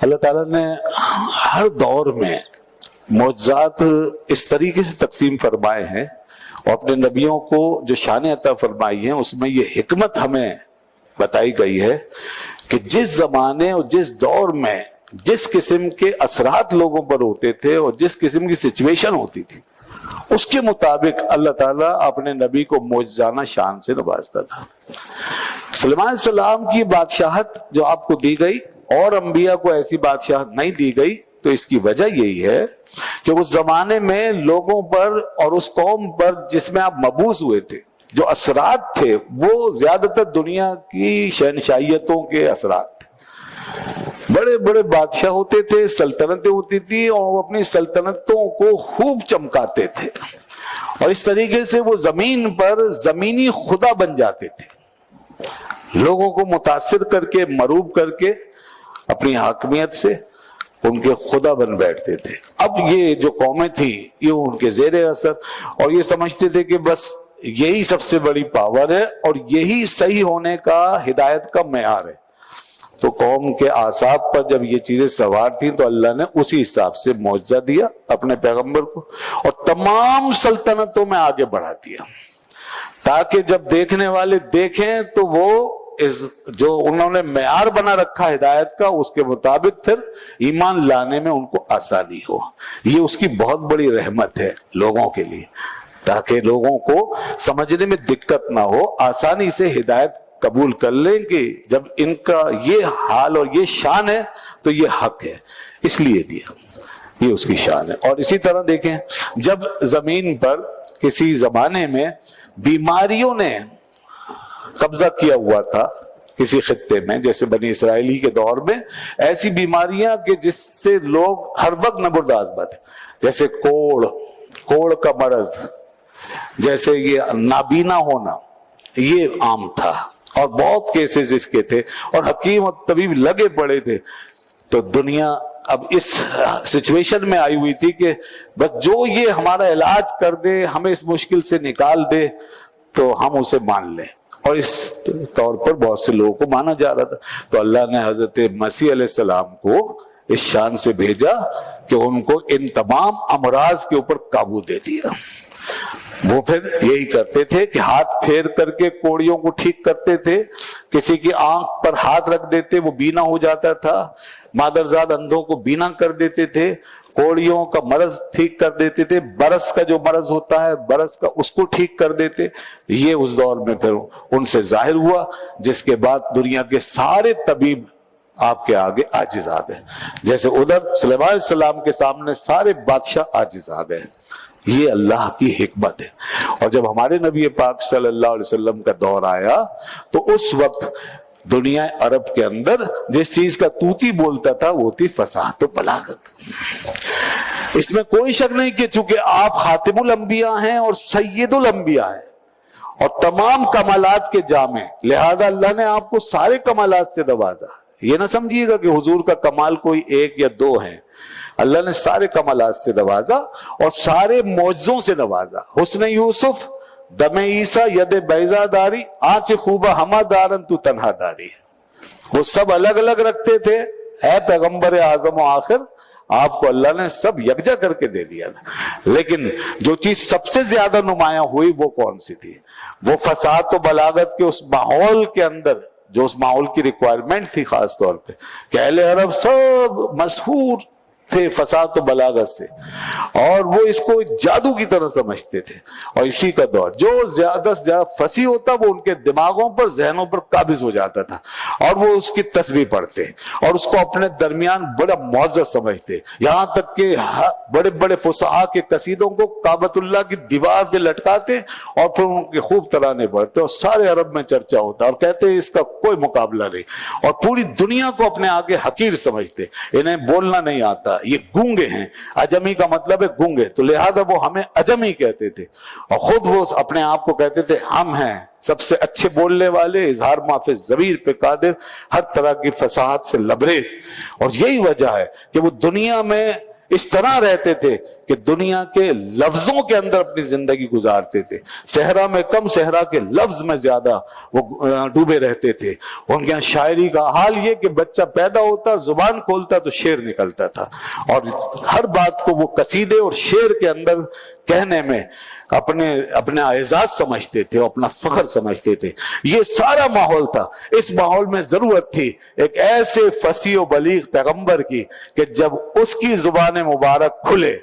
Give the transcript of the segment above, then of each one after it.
اللہ تعالیٰ نے ہر دور میں معجزات اس طریقے سے تقسیم فرمائے ہیں اور اپنے نبیوں کو جو شان عطا فرمائی ہیں اس میں یہ حکمت ہمیں بتائی گئی ہے کہ جس زمانے اور جس دور میں جس قسم کے اثرات لوگوں پر ہوتے تھے اور جس قسم کی سچویشن ہوتی تھی اس کے مطابق اللہ تعالیٰ اپنے نبی کو معجزانہ شان سے نوازتا تھا۔ سلیمان علیہ السلام کی بادشاہت جو آپ کو دی گئی اور انبیاء کو ایسی بادشاہت نہیں دی گئی، تو اس کی وجہ یہی ہے کہ اس زمانے میں لوگوں پر اور اس قوم پر جس میں آپ مبعوث ہوئے تھے جو اثرات تھے وہ زیادہ تر دنیا کی شہنشاہیتوں کے اثرات تھے۔ بڑے بڑے بادشاہ ہوتے تھے، سلطنتیں ہوتی تھی اور وہ اپنی سلطنتوں کو خوب چمکاتے تھے اور اس طریقے سے وہ زمین پر زمینی خدا بن جاتے تھے، لوگوں کو متاثر کر کے مروب کر کے اپنی حاکمیت سے ان کے خدا بن بیٹھتے تھے۔ اب یہ جو قومیں تھیں یہ ان کے زیر اثر اور یہ سمجھتے تھے کہ بس یہی سب سے بڑی پاور ہے اور یہی صحیح ہونے کا ہدایت کا معیار ہے۔ تو قوم کے اعصاب پر جب یہ چیزیں سوار تھیں تو اللہ نے اسی حساب سے معجزہ دیا اپنے پیغمبر کو اور تمام سلطنتوں میں آگے بڑھا دیا تاکہ جب دیکھنے والے دیکھیں تو وہ جو انہوں نے معیار بنا رکھا ہدایت کا اس کے مطابق پھر ایمان لانے میں ان کو آسانی ہو۔ یہ اس کی بہت بڑی رحمت ہے لوگوں کے لیے تاکہ لوگوں کو سمجھنے میں دقت نہ ہو، آسانی سے ہدایت قبول کر لیں کہ جب ان کا یہ حال اور یہ شان ہے تو یہ حق ہے، اس لیے دیا، یہ اس کی شان ہے۔ اور اسی طرح دیکھیں جب زمین پر کسی زمانے میں بیماریوں نے قبضہ کیا ہوا تھا کسی خطے میں، جیسے بنی اسرائیلی کے دور میں ایسی بیماریاں کہ جس سے لوگ ہر وقت نبردآزما تھے، جیسے کوڑ کا مرض، جیسے یہ نابینا ہونا، یہ عام تھا اور بہت کیسز اس کے تھے اور حکیم اور طبیب لگے پڑے تھے۔ تو دنیا اب اس سچویشن میں آئی ہوئی تھی کہ بس جو یہ ہمارا علاج کر دے، ہمیں اس مشکل سے نکال دے تو ہم اسے مان لیں، اور اس طور پر بہت سے لوگوں کو مانا جا رہا تھا۔ تو اللہ نے حضرت مسیح علیہ السلام کو اس شان سے بھیجا کہ ان کو ان تمام امراض کے اوپر قابو دے دیا۔ وہ پھر یہی کرتے تھے کہ ہاتھ پھیر کر کے کوڑیوں کو ٹھیک کرتے تھے، کسی کی آنکھ پر ہاتھ رکھ دیتے وہ بینا ہو جاتا تھا، مادرزاد اندھوں کو بینا کر دیتے تھے، کوڑیوں کا مرض ٹھیک کر دیتے تھے، برس کا جو مرض ہوتا ہے برس کا اس کو ٹھیک کر دیتے۔ یہ اس دور میں پھر ان سے ظاہر ہوا، جس کے بعد دنیا کے سارے طبیب آپ کے آگے عاجز آ گئے، جیسے ادھر سلیمان علیہ السلام کے سامنے سارے بادشاہ عاجز آ گئے۔ یہ اللہ کی حکمت ہے۔ اور جب ہمارے نبی پاک صلی اللہ علیہ وسلم کا دور آیا تو اس وقت دنیا عرب کے اندر جس چیز کا طوطی بولتا تھا وہ تھی فصاحت و بلاغت۔ اس میں کوئی شک نہیں کہ چونکہ آپ خاتم الانبیاء ہیں اور سید الانبیاء ہیں اور تمام کمالات کے جامع، لہذا اللہ نے آپ کو سارے کمالات سے نوازا۔ یہ نہ سمجھیے گا کہ حضور کا کمال کوئی ایک یا دو ہیں، اللہ نے سارے کمالات سے نوازا اور سارے معجزوں سے نوازا۔ حسن یوسف، دم عیسیٰ، ید بیضا داری، آنچ خوبہ ہما دارن تو تنہا داری، وہ سب الگ الگ رکھتے تھے۔ اے پیغمبر اعظم و آخر، آپ کو اللہ نے سب یکجا کر کے دے دیا تھا، لیکن جو چیز سب سے زیادہ نمایاں ہوئی وہ کون سی تھی؟ وہ فصاحت و بلاغت کے اس ماحول کے اندر، جو اس ماحول کی ریکوائرمنٹ تھی خاص طور پہ کہ اہل عرب سب مسحور تھے فصاحت و بلاغت سے، اور وہ اس کو جادو کی طرح سمجھتے تھے۔ اور اسی کا دور جو زیادہ سے زیادہ فصیح ہوتا وہ ان کے دماغوں پر، ذہنوں پر قابض ہو جاتا تھا اور وہ اس کی تسبیح پڑھتے اور اس کو اپنے درمیان بڑا معزز سمجھتے، یہاں تک کہ بڑے بڑے فصحاء کے قصیدوں کو کعبۃ اللہ کی دیوار پہ لٹکاتے اور پھر ان کے خوب ترانے پڑھتے اور سارے عرب میں چرچا ہوتا اور کہتے اس کا کوئی مقابلہ نہیں، اور پوری دنیا کو اپنے آگے حقیر سمجھتے، انہیں بولنا نہیں آتا، یہ گونگے ہیں، اجمی کا مطلب ہے گونگے، تو لہذا وہ ہمیں اجمی کہتے تھے اور خود وہ اپنے آپ کو کہتے تھے ہم ہیں سب سے اچھے بولنے والے، اظہار معاف ضمیر پہ قادر، ہر طرح کی فصاحت سے لبریز۔ اور یہی وجہ ہے کہ وہ دنیا میں اس طرح رہتے تھے کہ دنیا کے لفظوں کے اندر اپنی زندگی گزارتے تھے، صحرا میں کم، صحرا کے لفظ میں زیادہ وہ ڈوبے رہتے تھے۔ ان کے یہاں شاعری کا حال یہ کہ بچہ پیدا ہوتا، زبان کھولتا تو شعر نکلتا تھا، اور ہر بات کو وہ قصیدے اور شعر کے اندر کہنے میں اپنے اعزاز سمجھتے تھے، اپنا فخر سمجھتے تھے۔ یہ سارا ماحول تھا۔ اس ماحول میں ضرورت تھی ایک ایسے فصیح و بلیغ پیغمبر کی کہ جب اس کی زبان مبارک کھلے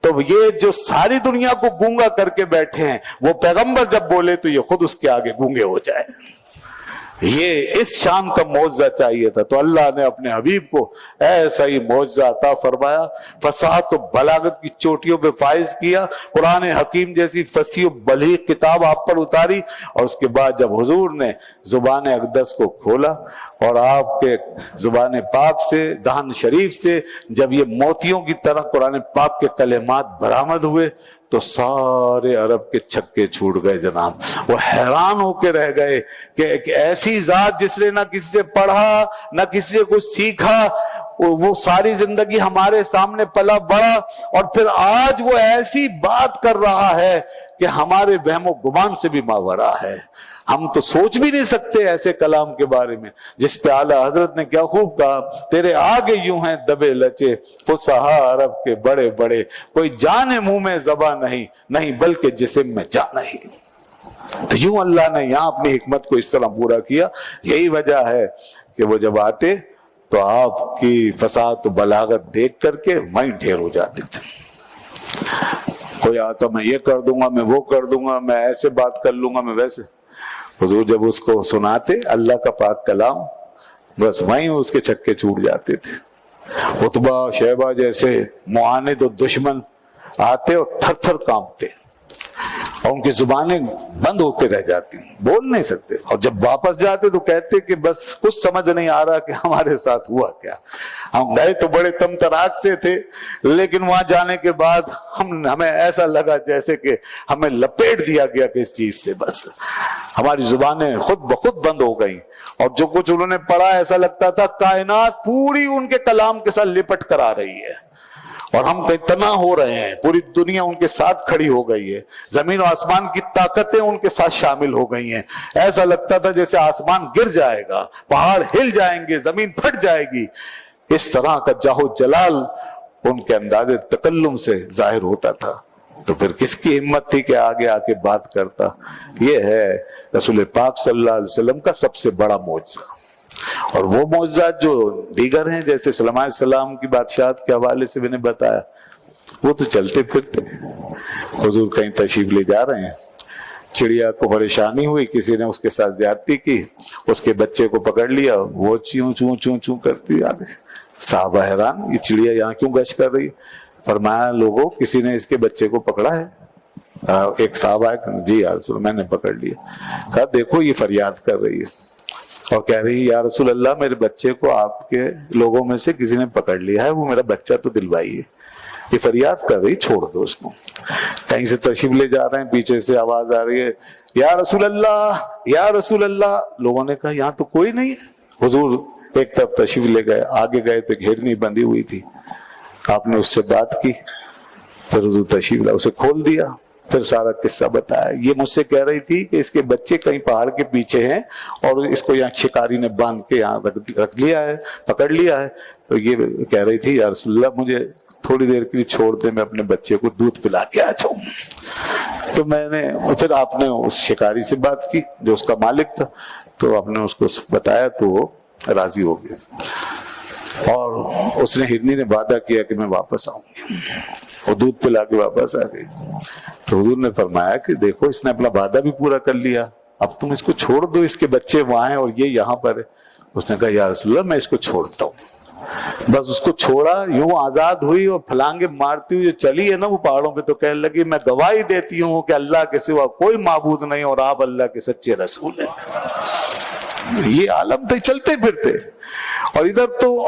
تو یہ جو ساری دنیا کو گونگا کر کے بیٹھے ہیں، وہ پیغمبر جب بولے تو یہ خود اس کے آگے گونگے ہو جائے۔ یہ اس شان کا معجزہ چاہیے تھا، تو اللہ نے اپنے حبیب کو ایسا ہی معجزہ عطا فرمایا، فصاحت و بلاغت کی چوٹیوں پہ فائز کیا، قرآن حکیم جیسی فصیح و بلیغ کتاب آپ پر اتاری، اور اس کے بعد جب حضور نے زبان اقدس کو کھولا اور آپ کے زبان پاک سے، دہن شریف سے جب یہ موتیوں کی طرح قرآن پاک کے کلمات برآمد ہوئے تو سارے عرب کے چھکے چھوٹ گئے جناب۔ وہ حیران ہو کے رہ گئے کہ ایک ایسی ذات جس نے نہ کسی سے پڑھا نہ کسی سے کچھ سیکھا، وہ ساری زندگی ہمارے سامنے پلا بڑا، اور پھر آج وہ ایسی بات کر رہا ہے کہ ہمارے وہم و گمان سے بھی ماورا ہے۔ ہم تو سوچ بھی نہیں سکتے ایسے کلام کے بارے میں، جس پہ اعلیٰ حضرت نے کیا خوب کہا، تیرے آگے یوں ہیں دبے لچے فصحا عرب کے بڑے بڑے، کوئی جانے منہ میں زباں نہیں بلکہ جسم میں جان نہیں۔ تو یوں اللہ نے یہاں اپنی حکمت کو اس طرح پورا کیا۔ یہی وجہ ہے کہ وہ جب آتے تو آپ کی فصاحت و بلاغت دیکھ کر کے وہیں ڈھیر ہو جاتے تھے۔ کوئی آتا میں یہ کر دوں گا، میں وہ کر دوں گا، میں ایسے بات کر لوں گا، میں ویسے۔ حضور جب اس کو سناتے اللہ کا پاک کلام، بس وہیں اس کے چھکے چھوٹ جاتے تھے۔ عتبہ شیبہ جیسے معاند و دشمن آتے اور تھر تھر کانپتے، اور ان کی زبانیں بند ہو کے رہ جاتی، بول نہیں سکتے، اور جب واپس جاتے تو کہتے کہ بس کچھ سمجھ نہیں آ رہا کہ ہمارے ساتھ ہوا کیا۔ ہم گئے تو بڑے تم تراک سے تھے، لیکن وہاں جانے کے بعد ہمیں ایسا لگا جیسے کہ ہمیں لپیٹ دیا گیا کس چیز سے، بس ہماری زبانیں خود بخود بند ہو گئیں، اور جو کچھ انہوں نے پڑھا ایسا لگتا تھا کائنات پوری ان کے کلام کے ساتھ لپٹ کر آ رہی ہے، اور ہم کہیں تنہا ہو رہے ہیں، پوری دنیا ان کے ساتھ کھڑی ہو گئی ہے، زمین و آسمان کی طاقتیں ان کے ساتھ شامل ہو گئی ہیں۔ ایسا لگتا تھا جیسے آسمان گر جائے گا، پہاڑ ہل جائیں گے، زمین پھٹ جائے گی۔ اس طرح کا جاہ و جلال ان کے انداز تکلم سے ظاہر ہوتا تھا۔ تو پھر کس کی ہمت تھی کہ آگے آ کے بات کرتا؟ یہ ہے رسول پاک صلی اللہ علیہ وسلم کا سب سے بڑا معجزہ۔ اور وہ معجزات جو دیگر ہیں، جیسے سلیمان علیہ السلام کی بادشاہت کے حوالے سے میں نے بتایا، وہ تو چلتے پھرتے۔ حضور کہیں تشریف لے جا رہے ہیں، چڑیا کو پریشانی ہوئی، کسی نے اس کے ساتھ زیادتی کی، اس کے بچے کو پکڑ لیا، وہ چیوں چوں چوں چوں کرتی آ گئی۔ صحابہ حیران، یہ چڑیا یہاں کیوں گشت کر رہی؟ فرمایا لوگوں کسی نے اس کے بچے کو پکڑا ہے؟ ایک صحابہ ہے، جی یا رسول میں نے پکڑ لیا۔ کہا دیکھو یہ فریاد کر رہی ہے اور کہہ رہی یا رسول اللہ میرے بچے کو آپ کے لوگوں میں سے کسی نے پکڑ لیا ہے، وہ میرا بچہ تو دلوائیے، یہ فریاد کر رہی، چھوڑ دو اس کو۔ کہیں سے تشریف لے جا رہے ہیں، پیچھے سے آواز آ رہی ہے یا رسول اللہ یا رسول اللہ۔ لوگوں نے کہا یہاں تو کوئی نہیں ہے۔ حضور ایک طرف تشریف لے گئے، آگے گئے تو ایک ہرنی بندھی ہوئی تھی، آپ نے اس سے بات کی، پھر حضور تشریف لے اسے کھول دیا، پھر سارا قصہ بتایا۔ یہ مجھ سے کہہ رہی تھی کہ اس کے بچے کہیں پہاڑ کے پیچھے ہیں اور اس کو یہاں شکاری نے باندھ کے یہاں رکھ لیا ہے، پکڑ لیا ہے۔ تو یہ کہہ رہی تھی یا رسول اللہ مجھے تھوڑی دیر کے لیے چھوڑ دے، میں اپنے بچے کو دودھ پلا کے آ جاؤں۔ تو میں نے پھر آپ نے اس شکاری سے بات کی جو اس کا مالک تھا، تو آپ نے اس کو بتایا تو وہ راضی ہو گیا، اور اس نے ہرنی نے وعدہ کیا کہ میں واپس آؤں گی، وہ دودھ پلا کے واپس آ گئی۔ تو حضور نے فرمایا کہ دیکھو اس نے اپنا وعدہ بھی پورا کر لیا، اب تم اس کو چھوڑ دو، اس کے بچے وہاں ہیں اور یہ یہاں پر ہے۔ اس نے کہا یا رسول اللہ میں اس کو چھوڑتا ہوں۔ بس اس کو چھوڑا، یوں آزاد ہوئی اور پھلانگے مارتی ہوئی جو چلی ہے نا وہ پہاڑوں پہ، تو کہنے لگی میں گواہی دیتی ہوں کہ اللہ کے سوا کوئی معبود نہیں اور آپ اللہ کے سچے رسول ہیں۔ یہ عالم تھے چلتے پھرتے، اور ادھر تو